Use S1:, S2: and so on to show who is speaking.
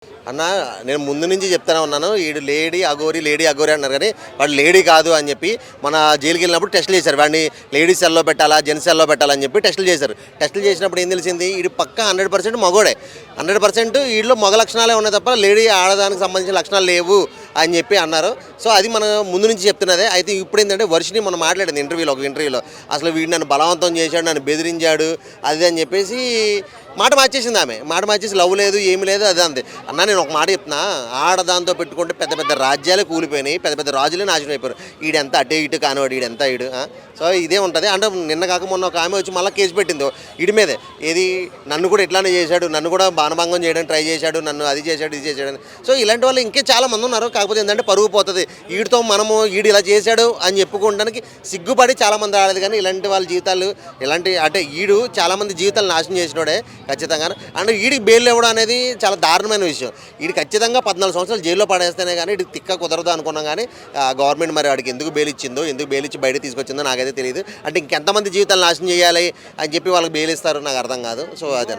S1: అన్న నేను ముందు నుంచి చెప్తానే ఉన్నాను, ఈడు లేడీ అఘోరి అన్నారు కానీ వాడు లేడీ కాదు అని చెప్పి మన జైలుకి వెళ్ళినప్పుడు టెస్టులు చేశారు. వాడిని లేడీస్ సెల్లో పెట్టాలా జెంట్స్ సెల్లో పెట్టాలని చెప్పి టెస్టులు చేశారు. టెస్టులు చేసినప్పుడు ఏం తెలిసింది, ఈడు పక్క 100% మగోడే. 100% వీళ్ళు మగ లక్షణాలే ఉన్నాయి తప్ప లేడీ ఆడదానికి సంబంధించిన లక్షణాలు లేవు అని చెప్పి అన్నారు. సో అది మన ముందు నుంచి చెప్తున్నదే. అయితే ఇప్పుడు ఏంటంటే వర్షిని మనం మాట్లాడింది ఒక ఇంటర్వ్యూలో అసలు వీడు నన్ను బలవంతం చేశాడు, నన్ను బెదిరించాడు అది అని చెప్పేసి మాట మార్చేసింది. మాట మార్చేసి లవ్ లేదు ఏమి లేదు అదే అంది. అన్న నేను ఒక మాట చెప్తున్నా, ఆడదాంతో పెట్టుకుంటే పెద్ద పెద్ద రాజ్యాలే కూలిపోయినాయి, పెద్ద పెద్ద రాజులే నాశనం అయిపోయారు. ఈడెంత అటు ఇటు కానివాడు ఈడెంత ఈడు. సో ఇదే ఉంటుంది. అంటే నిన్న కాక మొన్న ఒక ఆమె వచ్చి మళ్ళీ కేసు పెట్టింది ఈడి మీదే. ఏది నన్ను కూడా ఇట్లానే చేశాడు, నన్ను కూడా బాణభంగం చేయడానికి ట్రై చేశాడు, నన్ను అది చేశాడు ఇది చేశాడు అని. సో ఇలాంటి వాళ్ళు ఇంకే చాలా మంది ఉన్నారు. కాకపోతే ఏంటంటే పరుగు పోతుంది. వీడితో మనము ఈడు ఇలా చేశాడు అని చెప్పుకోవడానికి సిగ్గుపడి చాలామంది రాలేదు. కానీ ఇలాంటి వాళ్ళ జీవితాలు ఇలాంటి అంటే ఈడు చాలామంది జీవితాలు నాశనం చేసినోడే ఖచ్చితంగా. అంటే వీడికి బెయిల్ ఇవ్వడం అనేది చాలా దారుణమైన విషయం. వీడు ఖచ్చితంగా 14 సంవత్సరాలు జైల్లో పడేస్తేనే కానీ వీడికి తిక్క కుదరదు అనుకున్నాం. కానీ గవర్నమెంట్ మరి వాడికి ఎందుకు బెయిల్ ఇచ్చిందో, ఎందుకు బెయిల్ ఇచ్చి బయట తీసుకొచ్చిందో నాకైతే తెలియదు. అంటే ఇంకెంతమంది జీవితాలు నాశనం చేయాలి అని చెప్పి వాళ్ళకి బెయిల్ ఇస్తారు నాకు అర్థం కాదు. సో అదే.